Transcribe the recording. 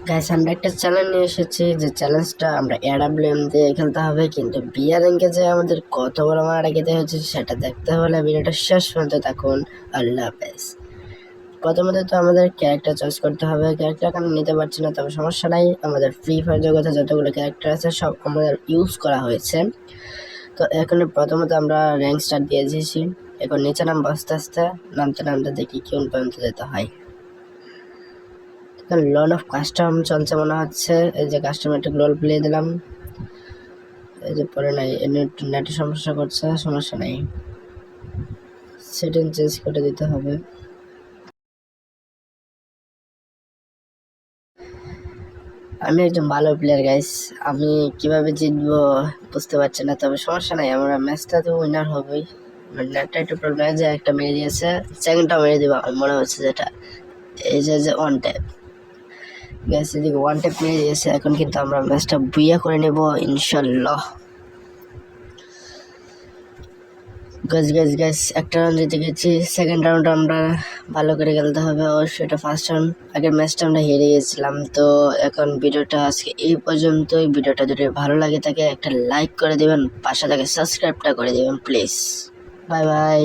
Guys আমরা একটা challenge নিয়ে এসেছি, যে চ্যালেঞ্জটা আমরা এডাব্লিউএম দিয়ে খেলতে হবে, কিন্তু বিয়ার র্যাঙ্কে যে আমাদের কত বড় মারা খেতে হচ্ছে সেটা দেখতে হলে ভিডিওটা শেষ পর্যন্ত থাকুন। আল্লাহ হাফেজ। প্রথমত তো আমাদের ক্যারেক্টার চয়েস করতে হবে। ক্যারেক্টার এখন নিতে পারছি না, তবে সমস্যা নাই, আমাদের ফ্রি ফায়ার জগতে যতগুলো ক্যারেক্টার আছে সব আমাদের ইউজ করা হয়েছে। তো এখন প্রথমত আমরা র্যাঙ্ক স্টার্ট দিয়ে দিয়েছি, এখন নিচে নামবো আস্তে আস্তে, নামতে নামতে দেখি কোন পর্যন্ত যেতে হয়। লোন অফ কাস্টম চলছে মনে হচ্ছে, এই যে কাস্টমার একটা রোল প্লে দিলাম, এই যে পরে নাই নেটের সমস্যা করছে, সমস্যা নাই, সেটিং চেঞ্জ করে দিতে হবে। আমি একজন ভালো প্লেয়ার গাইস, আমি কিভাবে জিতবো বুঝতে পারছি না, তবে সমস্যা নাই, আমরা ম্যাচটা তো উইনার হবেই। নেটটা একটু প্রবলেম, যে একটা মেরে দিয়েছে, সেকেন্ডটা মেরে দিবা মনে হচ্ছে, যেটা এই যে ওয়ান ট্যাপ গ্যাস, এদিকে ওয়ান ট্যাপ মেরে দিয়েছে। এখন কিন্তু আমরা ম্যাচটা বুইয়া করে নেব ইনশাল্লাহ। গ্যাস একটা রাউন্ড জিতে গেছি, সেকেন্ড রাউন্ড আমরা ভালো করে খেলতে হবে অবশ্যই। এটা ফার্স্ট রাউন্ড, আগের ম্যাচটা আমরা হেরে গেছিলাম। তো এখন ভিডিওটা আজকে এই পর্যন্তই। ভিডিওটা যদি ভালো লাগে থাকে একটা লাইক করে দেবেন, পাশে থাকে সাবস্ক্রাইবটা করে দেবেন প্লিজ। Bye bye.